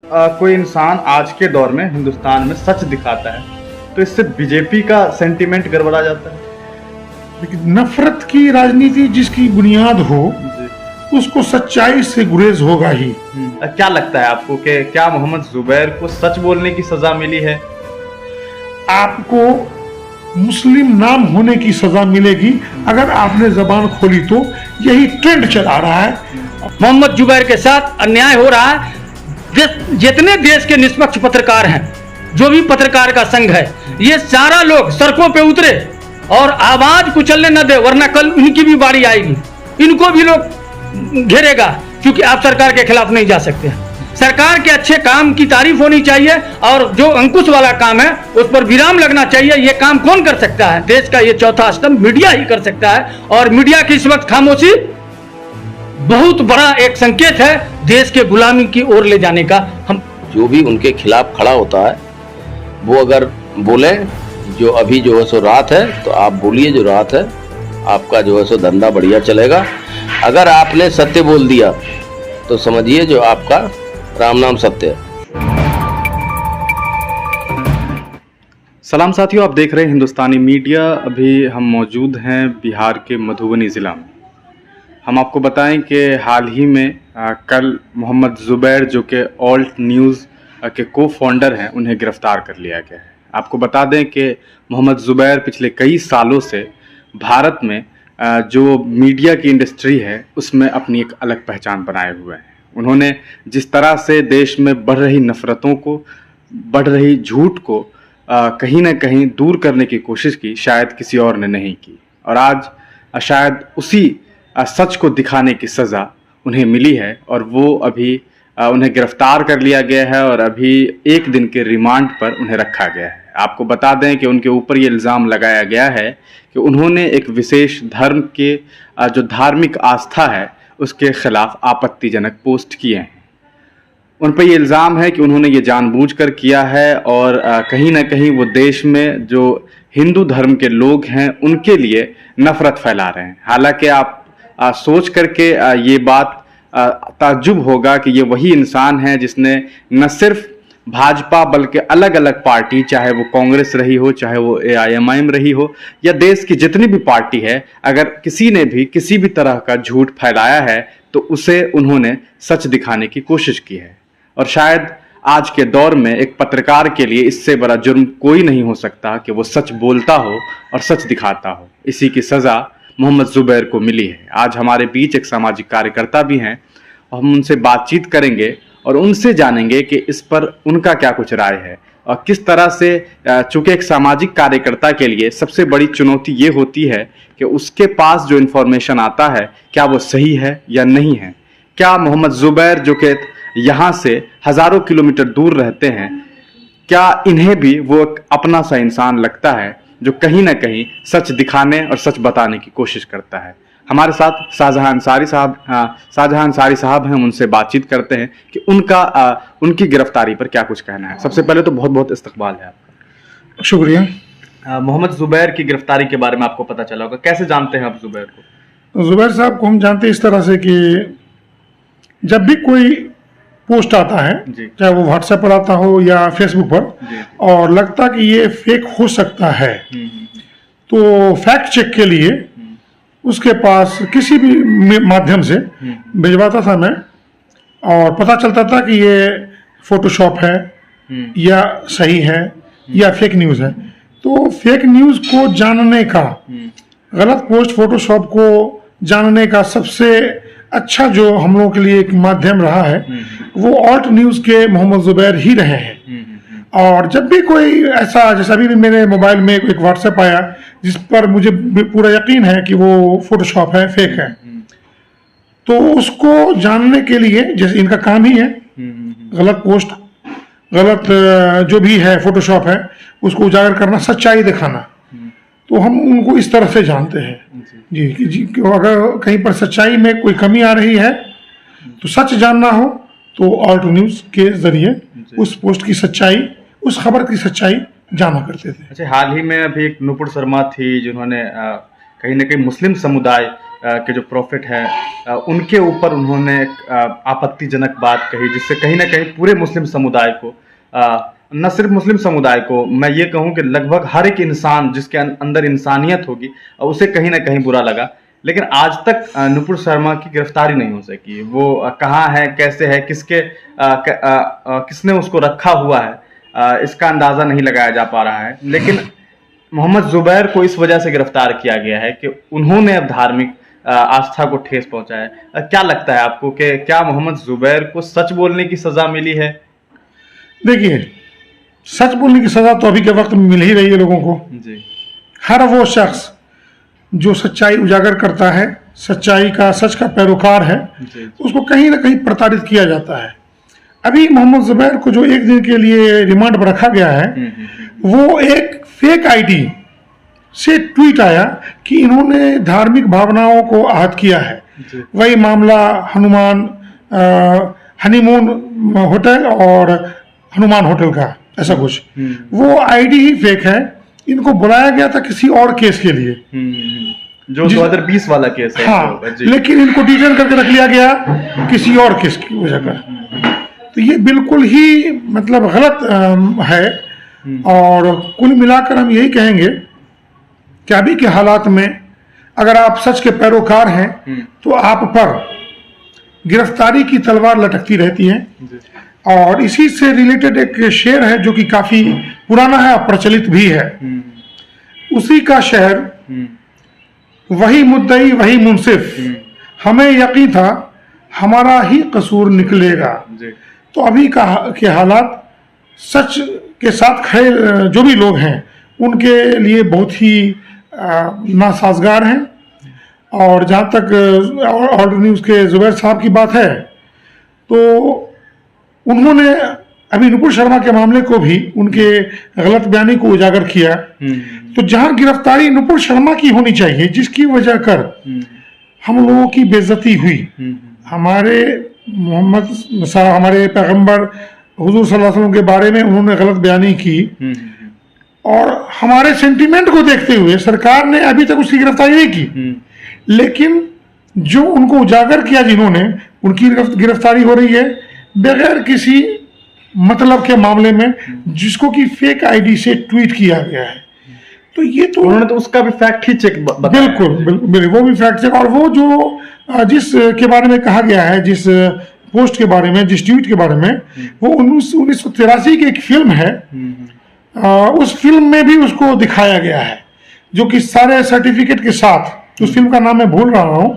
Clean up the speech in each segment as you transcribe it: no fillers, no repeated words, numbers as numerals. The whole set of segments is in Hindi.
कोई इंसान आज के दौर में हिंदुस्तान में सच दिखाता है तो इससे बीजेपी का सेंटीमेंट गड़बड़ा जाता है। लेकिन नफरत की राजनीति जिसकी बुनियाद हो उसको सच्चाई से गुरेज होगा ही। क्या लगता है आपको कि क्या मोहम्मद जुबैर को सच बोलने की सजा मिली है? आपको मुस्लिम नाम होने की सजा मिलेगी अगर आपने जबान खोली तो। यही ट्रेंड चला रहा है। मोहम्मद जुबैर के साथ अन्याय हो रहा है। जितने देश के निष्पक्ष पत्रकार हैं, जो भी पत्रकार का संघ है, ये सारा लोग सड़कों पे उतरे और आवाज कुचलने न दे, वरना कल उनकी भी बारी आएगी। इनको भी लोग घेरेगा, क्योंकि आप सरकार के खिलाफ नहीं जा सकते। सरकार के अच्छे काम की तारीफ होनी चाहिए और जो अंकुश वाला काम है उस पर विराम लगना चाहिए। ये काम कौन कर सकता है? देश का ये चौथा स्तंभ मीडिया ही कर सकता है, और मीडिया की इस वक्त खामोशी बहुत बड़ा एक संकेत है देश के गुलामी की ओर ले जाने का। हम जो भी उनके खिलाफ खड़ा होता है वो अगर बोले जो अभी जो है सो रात है, तो आप बोलिए जो रात है, आपका जो है सो धंधा बढ़िया चलेगा। अगर आपने सत्य बोल दिया तो समझिए जो आपका राम नाम सत्य है। सलाम साथियों, आप देख रहे हैं हिंदुस्तानी मीडिया। अभी हम मौजूद हैं बिहार के मधुबनी ज़िला में। हम आपको बताएं कि हाल ही में कल मोहम्मद जुबैर जो कि ऑल्ट न्यूज़ के को फाउंडर हैं, उन्हें गिरफ्तार कर लिया गया है। आपको बता दें कि मोहम्मद जुबैर पिछले कई सालों से भारत में जो मीडिया की इंडस्ट्री है उसमें अपनी एक अलग पहचान बनाए हुए हैं। उन्होंने जिस तरह से देश में बढ़ रही नफ़रतों को, बढ़ रही झूठ को कहीं ना कहीं दूर करने की कोशिश की, शायद किसी और ने नहीं की। और आज शायद उसी सच को दिखाने की सज़ा उन्हें मिली है और वो अभी उन्हें गिरफ्तार कर लिया गया है और अभी 1 दिन के रिमांड पर उन्हें रखा गया है। आपको बता दें कि उनके ऊपर ये इल्ज़ाम लगाया गया है कि उन्होंने एक विशेष धर्म के जो धार्मिक आस्था है उसके खिलाफ आपत्तिजनक पोस्ट किए हैं। उन पर ये इल्ज़ाम है कि उन्होंने ये जानबूझकर किया है और कहीं ना कहीं वो देश में जो हिंदू धर्म के लोग हैं उनके लिए नफ़रत फैला रहे हैं। हालांकि आप सोच करके ये बात ताज्जुब होगा कि ये वही इंसान है जिसने न सिर्फ भाजपा बल्कि अलग अलग पार्टी, चाहे वो कांग्रेस रही हो, चाहे वो AIMIM रही हो, या देश की जितनी भी पार्टी है, अगर किसी ने भी किसी भी तरह का झूठ फैलाया है तो उसे उन्होंने सच दिखाने की कोशिश की है। और शायद आज के दौर में एक पत्रकार के लिए इससे बड़ा जुर्म कोई नहीं हो सकता कि वो सच बोलता हो और सच दिखाता हो। इसी की सज़ा मोहम्मद जुबैर को मिली है। आज हमारे बीच एक सामाजिक कार्यकर्ता भी हैं और हम उनसे बातचीत करेंगे और उनसे जानेंगे कि इस पर उनका क्या कुछ राय है और किस तरह से, चूँकि एक सामाजिक कार्यकर्ता के लिए सबसे बड़ी चुनौती ये होती है कि उसके पास जो इन्फॉर्मेशन आता है क्या वो सही है या नहीं है। क्या मोहम्मद जुबैर जो कि यहाँ से हज़ारों किलोमीटर दूर रहते हैं, क्या इन्हें भी वो एक अपना सा इंसान लगता है जो कहीं ना कहीं सच दिखाने और सच बताने की कोशिश करता है। हमारे साथ शाहजहां अंसारी साहब हैं, हम उनसे बातचीत करते हैं कि उनकी गिरफ्तारी पर क्या कुछ कहना है। सबसे पहले तो बहुत बहुत इस्तकबाल है आपका। शुक्रिया। मोहम्मद जुबैर की गिरफ्तारी के बारे में आपको पता चला होगा, कैसे जानते हैं आप जुबैर को? जुबैर साहब को हम जानते हैं इस तरह से कि जब भी कोई पोस्ट आता है, चाहे वो व्हाट्सएप पर आता हो या फेसबुक पर, और लगता कि ये फेक हो सकता है, तो फैक्ट चेक के लिए उसके पास किसी भी माध्यम से भिजवाता था मैं, और पता चलता था कि ये फोटोशॉप है या सही है या फेक न्यूज़ है। तो फेक न्यूज़ को जानने का, गलत पोस्ट फोटोशॉप को जानने का सबसे अच्छा जो हम लोगों के लिए एक माध्यम रहा है वो ऑल्ट न्यूज़ के मोहम्मद जुबैर ही रहे हैं। और जब भी कोई ऐसा, जैसा अभी भी मेरे मोबाइल में एक व्हाट्सएप आया जिस पर मुझे पूरा यकीन है कि वो फोटोशॉप है, फेक है, तो उसको जानने के लिए, जैसे इनका काम ही है गलत पोस्ट, गलत जो भी है फोटोशॉप है, उसको उजागर करना, सच्चाई दिखाना, तो हम उनको इस तरह से जानते हैं जी कि अगर कहीं पर सच्चाई में कोई कमी आ रही है तो सच जानना हो तो ऑल्ट न्यूज़ के जरिए उस पोस्ट की सच्चाई, उस खबर की सच्चाई जाना करते थे। अच्छा, हाल ही में अभी एक नुपुर शर्मा थी जिन्होंने कहीं ना कहीं मुस्लिम समुदाय के जो प्रॉफिट हैं उनके ऊपर उन्होंने एक आपत्तिजनक बात कही, जिससे कहीं ना कहीं पूरे मुस्लिम समुदाय को, न सिर्फ मुस्लिम समुदाय को, मैं ये कहूँ कि लगभग हर एक इंसान जिसके अंदर इंसानियत होगी उसे कहीं ना कहीं बुरा लगा। लेकिन आज तक नुपुर शर्मा की गिरफ्तारी नहीं हो सकी। वो कहाँ है, कैसे है, किसने उसको रखा हुआ है, इसका अंदाजा नहीं लगाया जा पा रहा है। लेकिन मोहम्मद जुबैर को इस वजह से गिरफ्तार किया गया है कि उन्होंने अब धार्मिक आस्था को ठेस पहुंचाया है। क्या लगता है आपको कि क्या मोहम्मद जुबैर को सच बोलने की सजा मिली है? देखिए, सच बोलने की सजा तो अभी के वक्त में मिल ही रही है लोगों को जी। हर वो शख्स जो सच्चाई उजागर करता है, सच का पैरोकार है, उसको कहीं ना कहीं प्रताड़ित किया जाता है। अभी मोहम्मद जुबैर को जो एक दिन के लिए रिमांड पर रखा गया है, वो एक फेक आईडी से ट्वीट आया कि इन्होंने धार्मिक भावनाओं को आहत किया है। वही मामला हनीमून होटल और हनुमान होटल का, ऐसा कुछ। वो आईडी ही फेक है। इनको बुलाया गया था किसी और केस के लिए, जो 2020 वाला केस है। हाँ, लेकिन इनको डिटेन करके रख लिया गया किसी और केस की वजह पर। तो ये बिल्कुल ही मतलब गलत है। और कुल मिलाकर हम यही कहेंगे कि अभी के हालात में अगर आप सच के पैरोकार हैं तो आप पर गिरफ्तारी की तलवार लटकती रहती है। और इसी से रिलेटेड एक शेर है जो कि काफी पुराना है और प्रचलित भी है। उसी का शहर, वही मुद्दई वही मुंसिफ, हमें यकीन था हमारा ही कसूर निकलेगा। तो अभी के हालात सच के साथ खड़े जो भी लोग हैं उनके लिए बहुत ही नासाजगार हैं। और जहाँ तक ऑर्डर न्यूज़ के जुबैर साहब की बात है, तो उन्होंने अभी नुपुर शर्मा के मामले को भी, उनके गलत बयानी को उजागर किया। तो जहां गिरफ्तारी नुपुर शर्मा की होनी चाहिए, जिसकी वजह कर हम लोगों की बेइज्जती हुई, हमारे मोहम्मद साहब, हमारे पैगंबर हुजूर सल्लल्लाहु अलैहि वसल्लम के बारे में उन्होंने गलत बयानी की, और हमारे सेंटीमेंट को देखते हुए सरकार ने अभी तक उसकी गिरफ्तारी नहीं की। लेकिन जो उनको उजागर किया जिन्होंने, उनकी गिरफ्तारी हो रही है बगैर किसी मतलब के मामले में, जिसको कि फेक आईडी से ट्वीट किया गया है। तो ये तो उन्होंने तो उसका भी फैक्ट ही चेक बताया। बिल्कुल वो भी फैक्ट चेक। और वो जो जिस के बारे में कहा गया है, जिस पोस्ट के बारे में, जिस ट्वीट के बारे में, वो 1983 की एक फिल्म है। उस फिल्म में भी उसको दिखाया गया है, जो कि सारे सर्टिफिकेट के साथ। उस फिल्म का नाम मैं भूल रहा हूँ।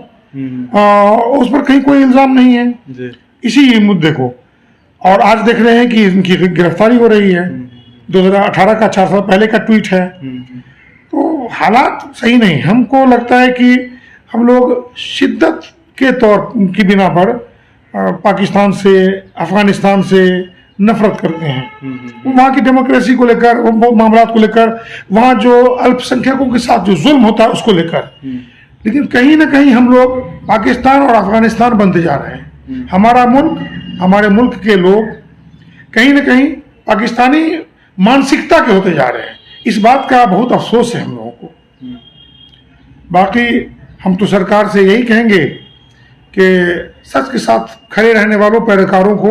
उस पर कहीं कोई इल्जाम नहीं है जी। इसी मुद्दे को। और आज देख रहे हैं कि इनकी गिरफ्तारी हो रही है। 2018 का 4 साल पहले का ट्वीट है। तो हालात सही नहीं। हमको लगता है कि हम लोग शिद्दत के तौर की बिना पर पाकिस्तान से, अफगानिस्तान से नफरत करते हैं। वहाँ की डेमोक्रेसी को लेकर, वो मामला को लेकर, वहाँ जो अल्पसंख्यकों के साथ जो जुल्म होता है उसको लेकर। लेकिन कहीं ना कहीं हम लोग पाकिस्तान और अफगानिस्तान बनते जा रहे हैं। हमारा मुल्क, हमारे मुल्क के लोग कहीं ना कहीं पाकिस्तानी मानसिकता के होते जा रहे हैं। इस बात का बहुत अफसोस है हम लोगों को। बाकी हम तो सरकार से यही कहेंगे कि सच के साथ खड़े रहने वालों पैरोकारों को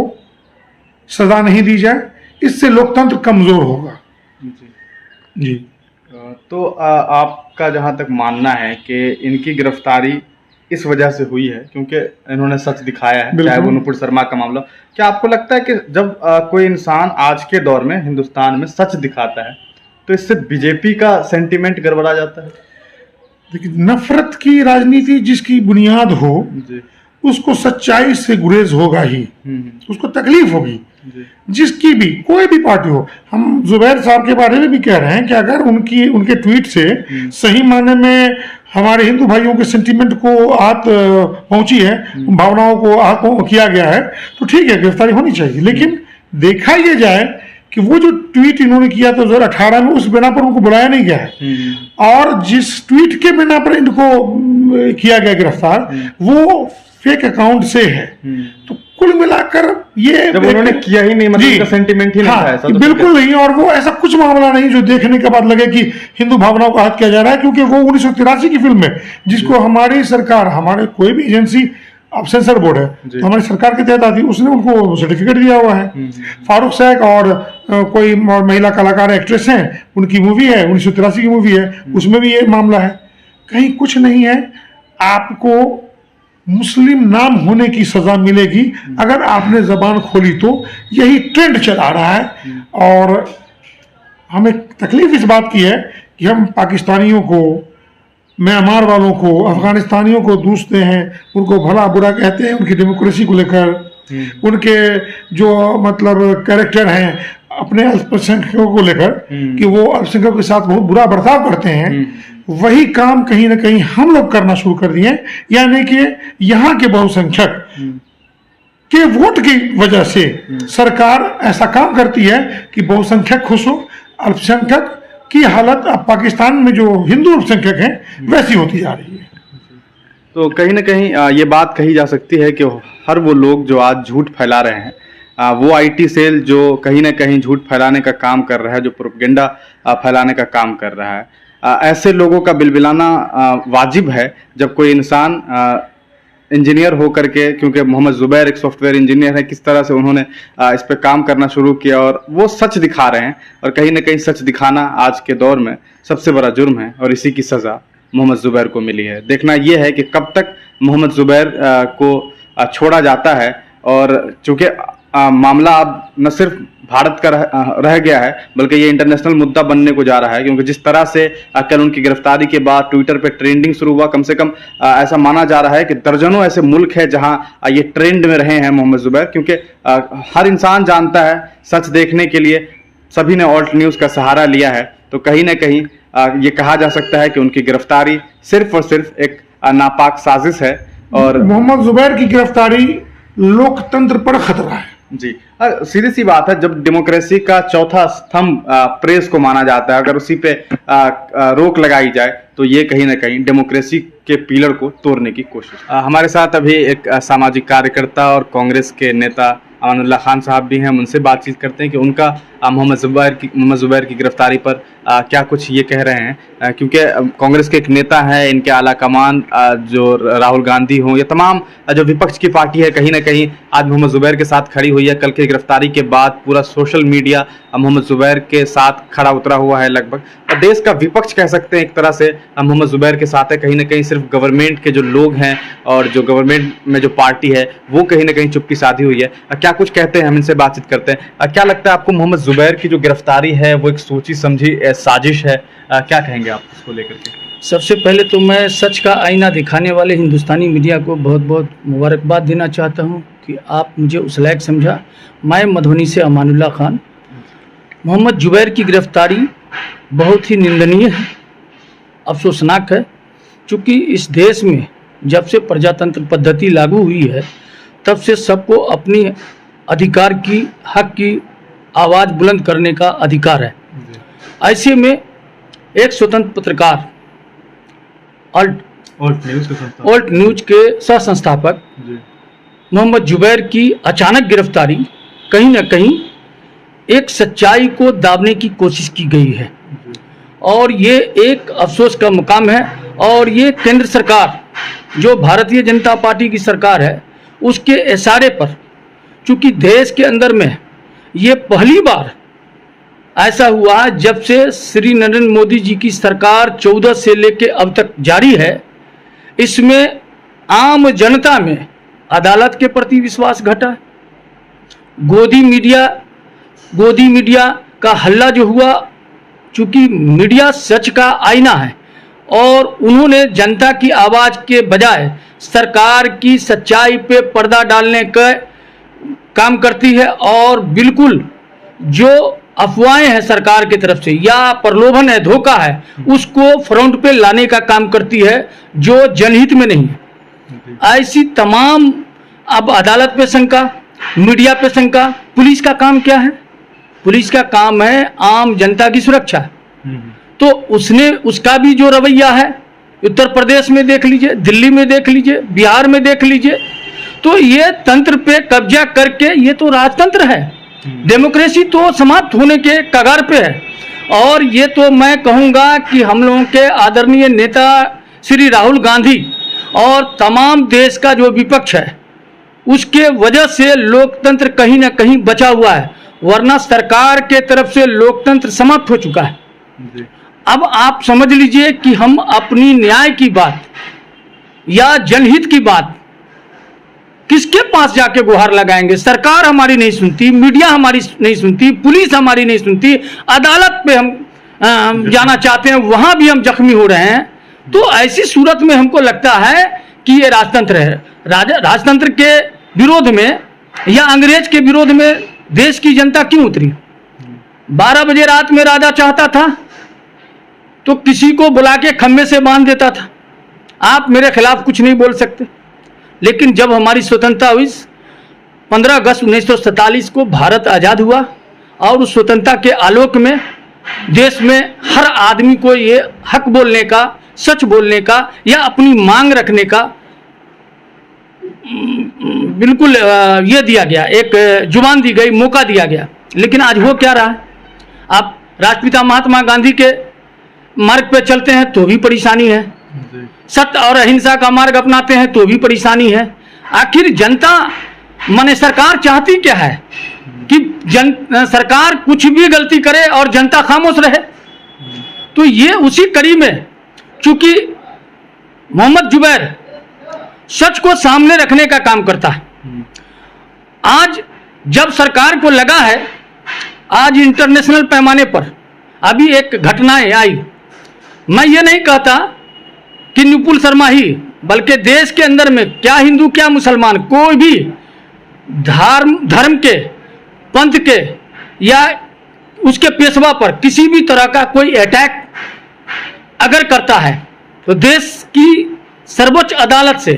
सजा नहीं दी जाए, इससे लोकतंत्र कमजोर होगा। जी। तो आपका जहां तक मानना है कि इनकी गिरफ्तारी इस वजह से हुई है क्योंकि इन्होंने सच दिखाया है, चाहे वो नुपुर शर्मा का मामला। क्या आपको लगता है कि जब कोई इंसान आज के दौर में हिंदुस्तान में सच दिखाता है तो इससे बीजेपी का सेंटीमेंट गड़बड़ा जाता है? देखिए, नफरत की राजनीति जिसकी बुनियाद हो उसको सच्चाई से गुरेज होगा ही, उसको तकलीफ होगी। जिसकी भी कोई भी पार्टी हो। हम जुबैर साहब के बारे में भी कह रहे हैं कि अगर उनके ट्वीट से सही मायने में हमारे हिंदू भाइयों के सेंटीमेंट को आहत पहुंची है, भावनाओं को आहत किया गया है, तो ठीक है, गिरफ्तारी होनी चाहिए। लेकिन देखा यह जाए कि वो जो ट्वीट इन्होंने किया था 2018 में, उस बिना पर उनको बुलाया नहीं गया है। और जिस ट्वीट के बिना पर इनको किया गया गिरफ्तार, वो फेक अकाउंट से है। तो कुल मिलाकर ये जब उन्होंने किया ही नहीं, मतलब जी, उनका सेंटिमेंट ही नहीं हाँ, था ऐसा, तो बिल्कुल नहीं। और वो ऐसा कुछ मामला नहीं जो देखने के बाद लगे कि हिंदू भावनाओं का हत्या किया जा रहा है, क्योंकि वो 1983 की फिल्म है जिसको हमारी सरकार, हमारे कोई भी एजेंसी, अब सेंसर बोर्ड है तो हमारी सरकार के तहत आती है, उसने उनको सर्टिफिकेट दिया हुआ है। फारूक सैक और कोई महिला कलाकार एक्ट्रेस हैं, उनकी मूवी है, 1983 की मूवी है, उसमें भी ये मामला है। कहीं कुछ नहीं है। आपको मुस्लिम नाम होने की सजा मिलेगी अगर आपने जबान खोली, तो यही ट्रेंड चला रहा है। और हमें तकलीफ इस बात की है कि हम पाकिस्तानियों को, म्यांमार वालों को, अफगानिस्तानियों को दूसते हैं, उनको भला बुरा कहते हैं, उनकी डेमोक्रेसी को लेकर, उनके जो मतलब कैरेक्टर हैं अपने अल्पसंख्यकों को लेकर कि वो अल्पसंख्यकों के साथ बहुत बुरा बर्ताव करते हैं। वही काम कहीं ना कहीं हम लोग करना शुरू कर दिए, यानी कि यहाँ के बहुसंख्यक के वोट की वजह से सरकार ऐसा काम करती है कि बहुसंख्यक खुश हो, अल्पसंख्यक की हालत अब पाकिस्तान में जो हिंदू अल्पसंख्यक हैं वैसी होती जा रही है। तो कहीं ना कहीं ये बात कही जा सकती है कि हर वो लोग जो आज झूठ फैला रहे हैं, वो आईटी सेल जो कहीं ना कहीं झूठ फैलाने का काम कर रहा है, जो प्रोपेगेंडा फैलाने का काम कर रहा है, ऐसे लोगों का बिलबिलाना वाजिब है। जब कोई इंसान इंजीनियर हो करके, क्योंकि मोहम्मद जुबैर एक सॉफ्टवेयर इंजीनियर है, किस तरह से उन्होंने इस पे काम करना शुरू किया और वो सच दिखा रहे हैं, और कहीं ना कहीं सच दिखाना आज के दौर में सबसे बड़ा जुर्म है, और इसी की सज़ा मोहम्मद जुबैर को मिली है। देखना यह है कि कब तक मोहम्मद जुबैर को छोड़ा जाता है। और चूँकि मामला अब न सिर्फ भारत का रह गया है, बल्कि ये इंटरनेशनल मुद्दा बनने को जा रहा है, क्योंकि जिस तरह से कल उनकी गिरफ्तारी के बाद ट्विटर पे ट्रेंडिंग शुरू हुआ, कम से कम ऐसा माना जा रहा है कि दर्जनों ऐसे मुल्क है जहां ये ट्रेंड में रहे हैं मोहम्मद जुबैर, क्योंकि हर इंसान जानता है सच देखने के लिए सभी ने ऑल्ट न्यूज़ का सहारा लिया है। तो कहीं ना कहीं ये कहा जा सकता है कि उनकी गिरफ्तारी सिर्फ और सिर्फ एक नापाक साजिश है। और मोहम्मद जुबैर की गिरफ्तारी लोकतंत्र पर खतरा है। जी, सीधी सी बात है, जब डेमोक्रेसी का चौथा स्तंभ प्रेस को माना जाता है, अगर उसी पे रोक लगाई जाए तो ये कहीं ना कहीं डेमोक्रेसी के पिलर को तोड़ने की कोशिश। हमारे साथ अभी एक सामाजिक कार्यकर्ता और कांग्रेस के नेता अमानुल्लाह खान साहब भी हैं, हम उनसे बातचीत करते हैं कि उनका मोहम्मद जुबैर की गिरफ्तारी पर क्या कुछ ये कह रहे हैं, क्योंकि कांग्रेस के एक नेता हैं, इनके आला कमान जो राहुल गांधी हों या तमाम जो विपक्ष की पार्टी है, कहीं ना कहीं आज मोहम्मद जुबैर के साथ खड़ी हुई है। कल की गिरफ्तारी के बाद पूरा सोशल मीडिया मोहम्मद जुबैर के साथ खड़ा उतरा हुआ है लगभग, और देश का विपक्ष कह सकते हैं एक तरह से मोहम्मद जुबैर के साथ है। कहीं ना कहीं सिर्फ गवर्नमेंट के जो लोग हैं और जो गवर्नमेंट में जो पार्टी है वो कहीं ना कहीं चुप्पी साधी हुई है। क्या कुछ कहते हैं, हम इनसे बातचीत करते हैं। क्या लगता है आपको जुबैर की जो गिरफ्तारी है वो एक सोची समझी साजिश है, क्या कहेंगे आप इसको लेकर के? सबसे पहले तो मैं सच का आईना दिखाने वाले हिंदुस्तानी मीडिया को बहुत बहुत मुबारकबाद देना चाहता हूं कि आप मुझे उस लायक समझा। मैं मधुबनी से अमानुल्लाह खान। मोहम्मद जुबैर की गिरफ्तारी बहुत ही निंदनीय है, अफसोसनाक है, क्योंकि इस देश में जब से प्रजातंत्र पद्धति लागू हुई है तब से सबको अपनी अधिकार की, हक की आवाज़ बुलंद करने का अधिकार है। ऐसे में एक स्वतंत्र पत्रकार, ऑल्ट न्यूज के सह संस्थापक मोहम्मद जुबैर की अचानक गिरफ्तारी कहीं ना कहीं एक सच्चाई को दाबने की कोशिश की गई है, और ये एक अफसोस का मुकाम है। और ये केंद्र सरकार, जो भारतीय जनता पार्टी की सरकार है, उसके इशारे पर, चूँकि देश के अंदर में ये पहली बार ऐसा हुआ जब से श्री नरेंद्र मोदी जी की सरकार 14 से लेके अब तक जारी है, इसमें आम जनता में अदालत के प्रति विश्वास घटा। गोदी मीडिया का हल्ला जो हुआ, चूँकि मीडिया सच का आईना है और उन्होंने जनता की आवाज़ के बजाय सरकार की सच्चाई पे पर्दा डालने का काम करती है, और बिल्कुल जो अफवाहें हैं सरकार की तरफ से या प्रलोभन है, धोखा है, उसको फ्रंट पे लाने का काम करती है जो जनहित में नहीं है। ऐसी तमाम, अब अदालत पे शंका, मीडिया पे शंका, पुलिस का काम क्या है? पुलिस का काम है आम जनता की सुरक्षा। तो उसका भी जो रवैया है, उत्तर प्रदेश में देख लीजिए, दिल्ली में देख लीजिए, बिहार में देख लीजिए, तो ये तंत्र पे कब्जा करके ये तो राजतंत्र है, डेमोक्रेसी तो समाप्त होने के कगार पे है। और ये तो मैं कहूँगा कि हम लोगों के आदरणीय नेता श्री राहुल गांधी और तमाम देश का जो विपक्ष है उसके वजह से लोकतंत्र कहीं ना कहीं बचा हुआ है, वरना सरकार के तरफ से लोकतंत्र समाप्त हो चुका है। अब आप समझ लीजिए कि हम अपनी न्याय की बात या जनहित की बात किसके पास जाके गुहार लगाएंगे? सरकार हमारी नहीं सुनती, मीडिया हमारी नहीं सुनती, पुलिस हमारी नहीं सुनती, अदालत पे हम जाना चाहते हैं, वहां भी हम जख्मी हो रहे हैं। तो ऐसी सूरत में हमको लगता है कि ये राजतंत्र है। राजतंत्र के विरोध में या अंग्रेज के विरोध में देश की जनता क्यों उतरी? 12 बजे रात में राजा चाहता था तो किसी को बुला के खम्भे से बांध देता था, आप मेरे खिलाफ कुछ नहीं बोल सकते। लेकिन जब हमारी स्वतंत्रता हुई 15 अगस्त 1947 को भारत आज़ाद हुआ और उस स्वतंत्रता के आलोक में देश में हर आदमी को ये हक बोलने का, सच बोलने का या अपनी मांग रखने का बिल्कुल ये दिया गया, एक जुबान दी गई, मौका दिया गया। लेकिन आज हो क्या रहा है? आप राष्ट्रपिता महात्मा गांधी के मार्ग पे चलते हैं तो भी परेशानी है, सत्य और अहिंसा का मार्ग अपनाते हैं तो भी परेशानी है। आखिर जनता माने सरकार चाहती क्या है कि सरकार कुछ भी गलती करे और जनता खामोश रहे? तो ये उसी कड़ी में चूंकि मोहम्मद जुबैर सच को सामने रखने का काम करता है। आज जब सरकार को लगा है, आज इंटरनेशनल पैमाने पर अभी एक घटनाएं आई, मैं ये नहीं कहता कि निपुल शर्मा ही, बल्कि देश के अंदर में क्या हिंदू क्या मुसलमान कोई भी धर्म के, पंथ के या उसके पेशवा पर किसी भी तरह का कोई अटैक अगर करता है तो देश की सर्वोच्च अदालत से,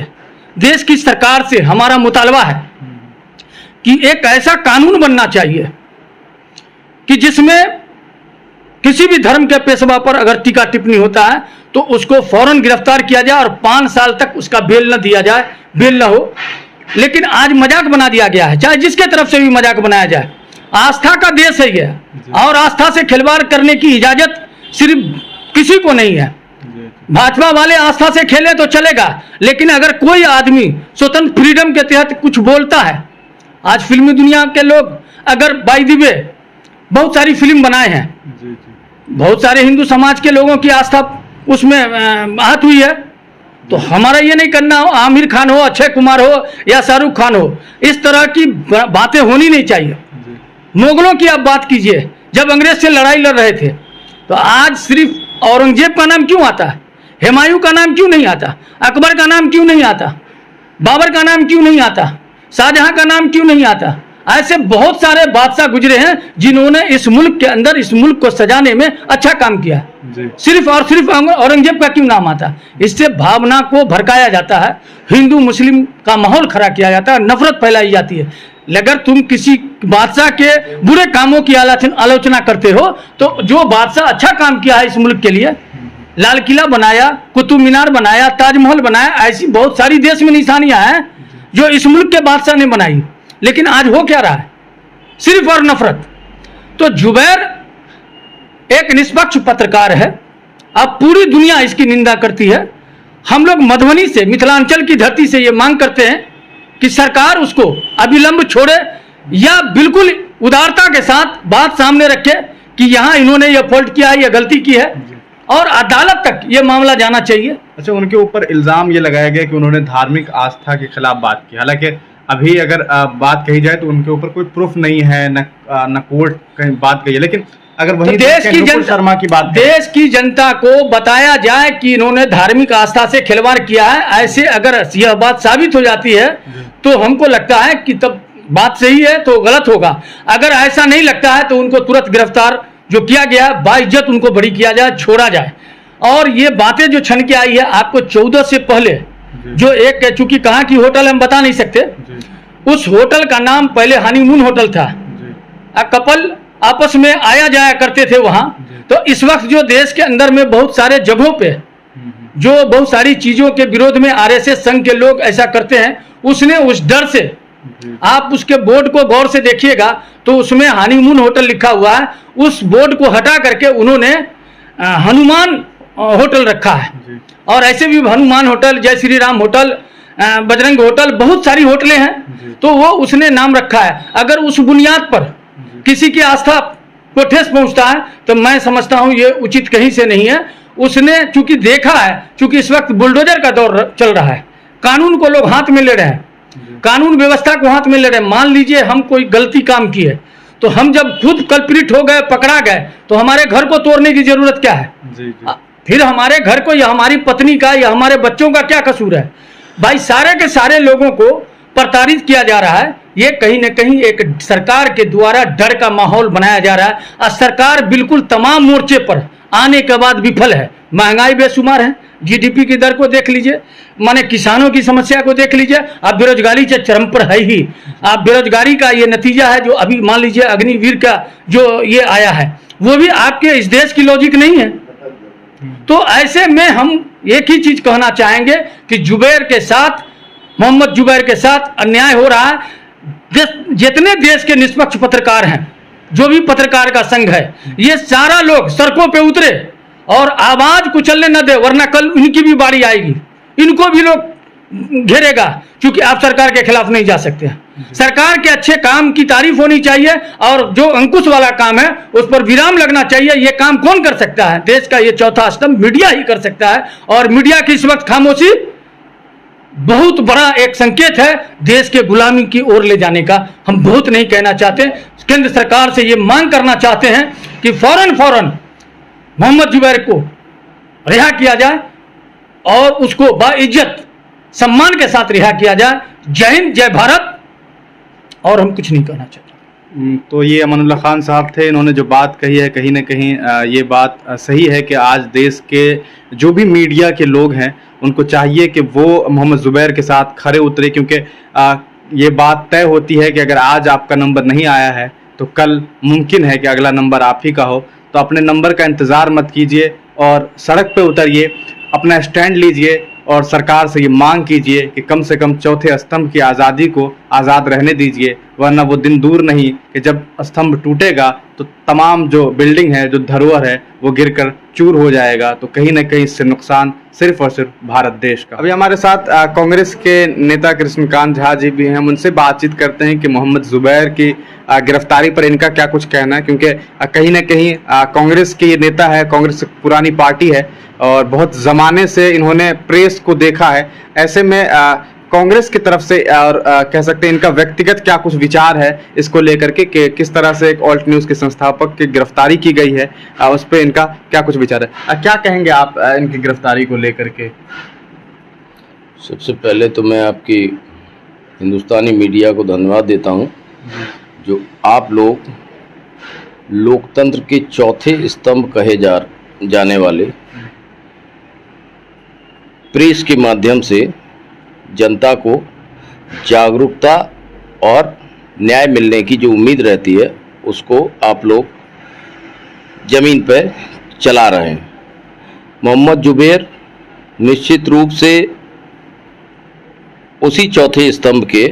देश की सरकार से हमारा मुतालबा है कि एक ऐसा कानून बनना चाहिए कि जिसमें किसी भी धर्म के पेशवा पर अगर टीका टिप्पणी होता है तो उसको फौरन गिरफ्तार किया जाए और 5 साल तक उसका बेल न दिया जाए, बेल न हो। लेकिन आज मजाक बना दिया गया है, चाहे जिसके तरफ से भी मजाक बनाया जाए। आस्था का देश है ये, और आस्था से खिलवाड़ करने की इजाजत सिर्फ किसी को नहीं है। भाजपा वाले आस्था से खेले तो चलेगा, लेकिन अगर कोई आदमी स्वतंत्र फ्रीडम के तहत कुछ बोलता है, आज फिल्मी दुनिया के लोग अगर बाय द वे बहुत सारी फिल्म बनाए हैं, बहुत सारे हिंदू समाज के लोगों की आस्था उसमें आहत हुई है, तो हमारा ये नहीं करना हो आमिर खान हो, अक्षय कुमार हो या शाहरुख खान हो, इस तरह की बातें होनी नहीं चाहिए। मुगलों की आप बात कीजिए, जब अंग्रेज से लड़ाई लड़ रहे थे तो आज सिर्फ औरंगजेब का नाम क्यों आता है, हुमायूं का नाम क्यों नहीं आता, अकबर का नाम क्यों नहीं आता, बाबर का नाम क्यों नहीं आता, शाहजहां का नाम क्यों नहीं आता? ऐसे बहुत सारे बादशाह गुजरे हैं जिन्होंने इस मुल्क के अंदर इस मुल्क को सजाने में अच्छा काम किया। सिर्फ और सिर्फ औरंगजेब का क्यों नाम आता? इससे भावना को भड़काया जाता है, हिंदू मुस्लिम का माहौल खड़ा किया जाता है, नफरत फैलाई जाती है। अगर तुम किसी बादशाह के बुरे कामों की आलोचना करते हो तो जो बादशाह अच्छा काम किया है इस मुल्क के लिए, लाल किला बनाया, कुतुब मीनार बनाया, ताजमहल बनाया, ऐसी बहुत सारी देश में निशानियां हैं जो इस मुल्क के बादशाह ने बनाई। लेकिन आज हो क्या रहा है? सिर्फ और नफरत। तो जुबैर एक निष्पक्ष पत्रकार है, अब पूरी दुनिया इसकी निंदा करती है। हम लोग मधुबनी से, मिथिलांचल की धरती से ये मांग करते हैं कि सरकार उसको अविलंब छोड़े या बिल्कुल उदारता के साथ बात सामने रखे कि यहाँ इन्होंने ये फॉल्ट किया है, ये गलती की है, और अदालत तक ये मामला जाना चाहिए। अच्छा, उनके ऊपर इल्जाम ये लगाया गया कि उन्होंने धार्मिक आस्था के खिलाफ बात की। हालांकि अभी अगर बात कही जाए तो उनके ऊपर कोई प्रूफ नहीं है, न कोर्ट कहीं बात कही है। लेकिन अगर वही तो देश की जनता को बताया जाए कि इन्होंने धार्मिक आस्था से खिलवाड़ किया है, ऐसे अगर यह बात साबित हो जाती है तो हमको लगता है कि तब बात सही है तो गलत होगा। अगर ऐसा नहीं लगता है तो उनको तुरंत गिरफ्तार जो किया गया, बाइज्जत उनको बरी किया जाए, छोड़ा जाए। और ये बातें जो छन के आई है, आपको 14 से पहले जो एक, चूंकि कहाँ की होटल हम बता नहीं सकते, उस होटल का नाम पहले हनीमून होटल था, कपल आपस में आया जाया करते थे वहां। तो इस वक्त जो देश के अंदर में बहुत सारे जगहों पे जो बहुत सारी चीजों के विरोध में आरएसएस संघ के लोग ऐसा करते हैं, उसने उस डर से, आप उसके बोर्ड को गौर से देखिएगा तो उसमें हनीमून होटल लिखा हुआ है, उस बोर्ड को हटा करके उन्होंने हनुमान होटल रखा है। और ऐसे भी हनुमान होटल, जय श्री राम होटल, बजरंग होटल, बहुत सारी होटलें हैं, तो वो उसने नाम रखा है। अगर उस बुनियाद पर किसी की आस्था को ठेस पहुंचता है तो मैं समझता हूं ये उचित कहीं से नहीं है। उसने चूंकि देखा है, चूंकि इस वक्त बुलडोजर का दौर चल रहा है, कानून को लोग हाथ में ले रहे हैं, कानून व्यवस्था को हाथ में ले रहे हैं। मान लीजिए हम कोई गलती काम की है तो हम जब खुद कल्प्रिट हो गए, पकड़ा गए, तो हमारे घर को तोड़ने की जरूरत क्या है? फिर हमारे घर को या हमारी पत्नी का या हमारे बच्चों का क्या कसूर है? भाई सारे के सारे लोगों को प्रताड़ित किया जा रहा है। ये कहीं न कहीं एक सरकार के द्वारा डर का माहौल बनाया जा रहा है और सरकार बिल्कुल तमाम मोर्चे पर आने के बाद विफल है। महंगाई बेशुमार है, जीडीपी की दर को देख लीजिए, माने किसानों की समस्या को देख लीजिए, अब बेरोजगारी से चरम पर है ही। आप बेरोजगारी का ये नतीजा है जो अभी मान लीजिए अग्निवीर का जो ये आया है, वो भी आपके इस देश की लॉजिक नहीं है। तो ऐसे में हम एक ही चीज कहना चाहेंगे कि जुबैर के साथ, मोहम्मद जुबैर के साथ अन्याय हो रहा है। जितने देश के निष्पक्ष पत्रकार हैं, जो भी पत्रकार का संघ है, ये सारा लोग सड़कों पे उतरे और आवाज कुचलने न दे, वरना कल इनकी भी बारी आएगी, इनको भी लोग घेरेगा। क्योंकि आप सरकार के खिलाफ नहीं जा सकते। सरकार के अच्छे काम की तारीफ होनी चाहिए और जो अंकुश वाला काम है उस पर विराम लगना चाहिए। ये काम कौन कर सकता है? देश का ये चौथा स्तंभ मीडिया ही कर सकता है। और मीडिया की इस वक्त खामोशी बहुत बड़ा एक संकेत है देश के गुलामी की ओर ले जाने का। हम बहुत नहीं कहना चाहते, केंद्र सरकार से ये मांग करना चाहते हैं कि फौरन मोहम्मद जुबैर को रिहा किया जाए और उसको बाइज्जत सम्मान के साथ रिहा किया जाए। जय हिंद, जय भारत। और हम कुछ नहीं कहना चाहते। तो ये अमानुल्लाह खान साहब थे, इन्होंने जो बात कही है कहीं ना कहीं ये बात सही है कि आज देश के जो भी मीडिया के लोग हैं उनको चाहिए कि वो मोहम्मद जुबैर के साथ खरे उतरे, क्योंकि ये बात तय होती है कि अगर आज आपका नंबर नहीं आया है तो कल मुमकिन है कि अगला नंबर आप ही का हो। तो अपने नंबर का इंतज़ार मत कीजिए और सड़क पे उतरिए, अपना स्टैंड लीजिए और सरकार से ये मांग कीजिए कि कम से कम चौथे स्तंभ की आज़ादी को आज़ाद रहने दीजिए, वरना वो दिन दूर नहीं कि जब स्तंभ टूटेगा तो तमाम जो बिल्डिंग है, जो धरोहर है, वो गिरकर चूर हो जाएगा। तो कहीं ना कहीं इससे नुकसान सिर्फ और सिर्फ भारत देश का। अभी हमारे साथ कांग्रेस के नेता कृष्णकांत झा जी भी हैं, हम उनसे बातचीत करते हैं कि मोहम्मद जुबैर की गिरफ्तारी पर इनका क्या कुछ कहना है, क्योंकि कहीं ना कहीं कांग्रेस के ये नेता है, कांग्रेस पुरानी पार्टी है और बहुत ज़माने से इन्होंने प्रेस को देखा है। ऐसे में कांग्रेस की तरफ से और कह सकते हैं इनका व्यक्तिगत क्या कुछ विचार है इसको लेकर के कि किस तरह से एक ऑल्ट न्यूज़ के संस्थापक की गिरफ्तारी की गई है, उस पर इनका क्या कुछ विचार है। क्या कहेंगे आप इनकी गिरफ्तारी को लेकर के? सबसे पहले तो मैं आपकी हिंदुस्तानी मीडिया को धन्यवाद देता हूं, जो आप लोग लोकतंत्र के चौथे स्तंभ कहे जाने वाले प्रेस के माध्यम से जनता को जागरूकता और न्याय मिलने की जो उम्मीद रहती है उसको आप लोग ज़मीन पर चला रहे हैं। मोहम्मद जुबैर निश्चित रूप से उसी चौथे स्तंभ के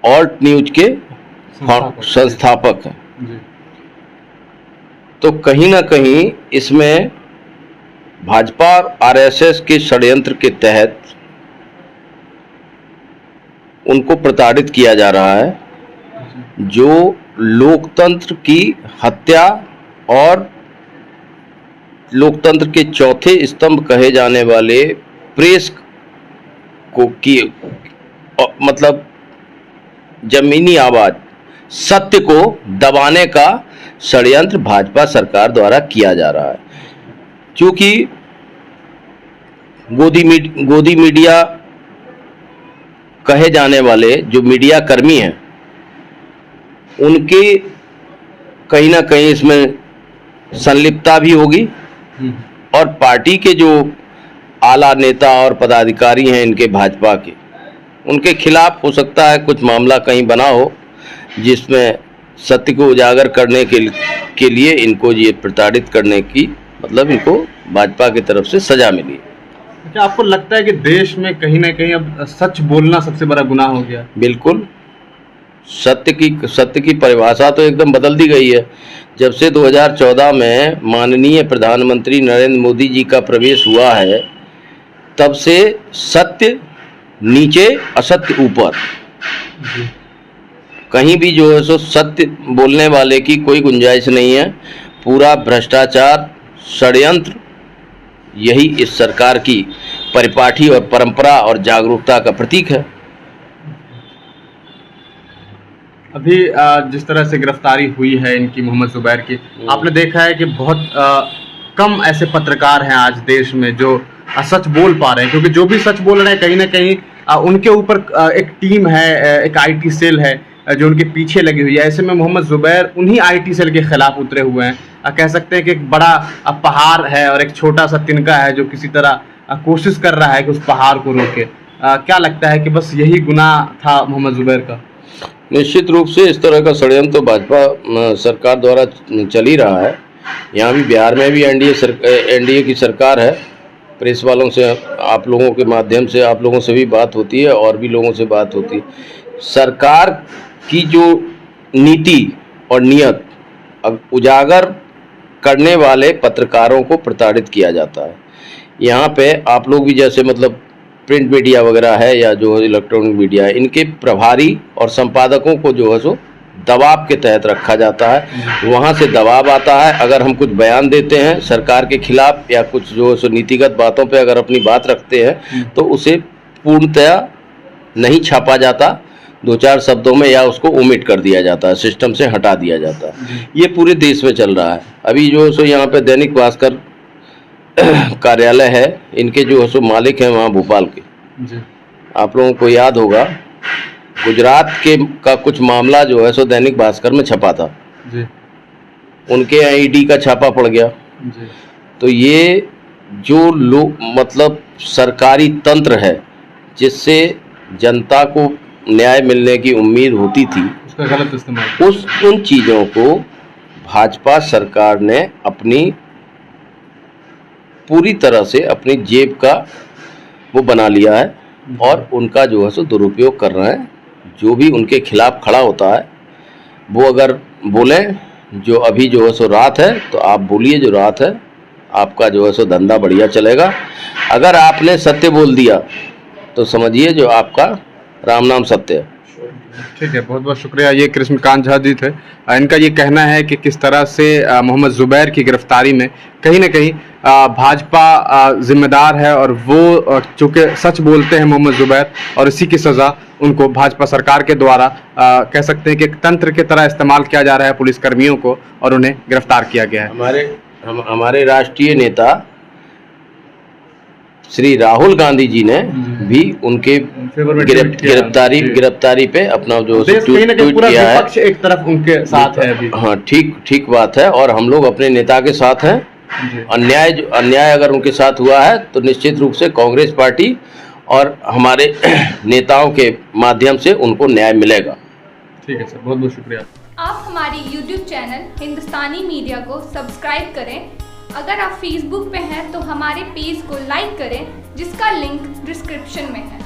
ऑल्ट न्यूज के संस्थापक हैं। तो कहीं ना कहीं इसमें भाजपा और आरएसएस के षड्यंत्र के तहत उनको प्रताड़ित किया जा रहा है, जो लोकतंत्र की हत्या और लोकतंत्र के चौथे स्तंभ कहे जाने वाले प्रेस को की मतलब जमीनी आवाज, सत्य को दबाने का षड्यंत्र भाजपा सरकार द्वारा किया जा रहा है। क्योंकि गोदी मीडिया कहे जाने वाले जो मीडिया कर्मी हैं उनके कहीं ना कहीं इसमें संलिप्तता भी होगी और पार्टी के जो आला नेता और पदाधिकारी हैं इनके भाजपा के, उनके खिलाफ हो सकता है कुछ मामला कहीं बना हो जिसमें सत्य को उजागर करने के लिए इनको ये प्रताड़ित करने की मतलब इनको भाजपा की तरफ से सजा मिली। क्या आपको लगता है कि देश में कहीं ना कहीं अब सच बोलना सबसे बड़ा गुनाह हो गया? बिल्कुल, सत्य की परिभाषा तो एकदम बदल दी गई है। जब से 2014 में माननीय प्रधानमंत्री नरेंद्र मोदी जी का प्रवेश हुआ है, तब से सत्य नीचे, असत्य ऊपर। कहीं भी जो है सो सत्य बोलने वाले की कोई गुंजाइश नहीं है। पूरा भ्रष्टाचार, षड्यंत्र, यही इस सरकार की परिपाटी और परंपरा और जागरूकता का प्रतीक है। अभी जिस तरह से गिरफ्तारी हुई है इनकी, मोहम्मद जुबैर की, आपने देखा है कि बहुत कम ऐसे पत्रकार हैं आज देश में जो सच बोल पा रहे हैं, क्योंकि जो भी सच बोल रहे हैं कहीं ना कहीं उनके ऊपर एक टीम है, एक आईटी सेल है जो उनके पीछे लगी हुई है। ऐसे में मोहम्मद जुबैर उन्हीं आईटी सेल के खिलाफ उतरे हुए हैं। कह सकते हैं कि एक बड़ा पहाड़ है और एक छोटा सा तिनका है जो किसी तरह कोशिश कर रहा है कि उस पहाड़ को रोके। क्या लगता है कि बस यही गुनाह था मोहम्मद जुबैर का? निश्चित रूप से इस तरह का षड्यंत्र तो भाजपा सरकार द्वारा चल ही रहा है। यहाँ भी, बिहार में भी एनडीए की सरकार है। प्रेस वालों से, आप लोगों के माध्यम से, आप लोगों से भी बात होती है और भी लोगों से बात होती है। सरकार की जो नीति और नियत उजागर करने वाले पत्रकारों को प्रताड़ित किया जाता है। यहाँ पे आप लोग भी, जैसे मतलब प्रिंट मीडिया वगैरह है या जो इलेक्ट्रॉनिक मीडिया है, इनके प्रभारी और संपादकों को जो है सो दबाव के तहत रखा जाता है। वहाँ से दबाव आता है। अगर हम कुछ बयान देते हैं सरकार के खिलाफ या कुछ जो है सो नीतिगत बातों पे अगर अपनी बात रखते हैं तो उसे पूर्णतया नहीं छापा जाता, 2-4 शब्दों में, या उसको ओमिट कर दिया जाता है, सिस्टम से हटा दिया जाता है। ये पूरे देश में चल रहा है। अभी जो है सो यहाँ पे दैनिक भास्कर कार्यालय है, इनके जो है सो मालिक हैं वहाँ भोपाल के जी। आप लोगों को याद होगा गुजरात के का कुछ मामला जो है सो दैनिक भास्कर में छपा था जी। उनके यहाँ ईडी का छापा पड़ गया जी। तो ये जो लोग मतलब सरकारी तंत्र है जिससे जनता को न्याय मिलने की उम्मीद होती थी, उसका गलत इस्तेमाल, उन चीज़ों को भाजपा सरकार ने अपनी पूरी तरह से अपनी जेब का वो बना लिया है और उनका जो है सो दुरुपयोग कर रहे हैं। जो भी उनके खिलाफ खड़ा होता है वो अगर बोलें जो अभी जो है सो रात है, तो आप बोलिए जो रात है, आपका जो है सो धंधा बढ़िया चलेगा। अगर आपने सत्य बोल दिया तो समझिए जो आपका राम नाम सत्य है। ठीक है, बहुत बहुत शुक्रिया। ये कृष्णकांत झा जी थे। इनका ये कहना है कि किस तरह से मोहम्मद जुबैर की गिरफ्तारी में कहीं ना कहीं भाजपा जिम्मेदार है और वो चूँकि सच बोलते हैं मोहम्मद जुबैर, और इसी की सज़ा उनको भाजपा सरकार के द्वारा कह सकते हैं कि एक तंत्र की तरह इस्तेमाल किया जा रहा है पुलिसकर्मियों को, और उन्हें गिरफ्तार किया गया है। हमारे राष्ट्रीय नेता श्री राहुल गांधी जी ने भी उनके गिरफ्तारी पे अपना जो ट्वीट किया है। एक तरफ उनके साथ है अभी। हाँ, ठीक बात है, और हम लोग अपने नेता के साथ हैं। अन्याय अगर उनके साथ हुआ है तो निश्चित रूप से कांग्रेस पार्टी और हमारे नेताओं के माध्यम से उनको न्याय मिलेगा। ठीक है सर, बहुत बहुत शुक्रिया। आप हमारे YouTube चैनल हिंदुस्तानी मीडिया को सब्सक्राइब करें। अगर आप Facebook पे हैं तो हमारे पेज को लाइक करें, जिसका लिंक डिस्क्रिप्शन में है।